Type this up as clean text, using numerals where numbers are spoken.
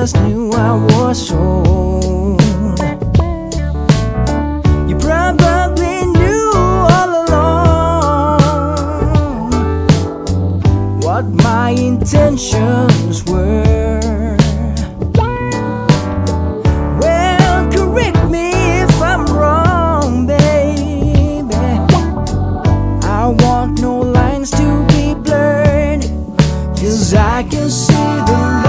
just knew I was wrong. You probably knew all along what my intentions were. Well, correct me if I'm wrong, baby. I want no lines to be blurred, 'cause I can see the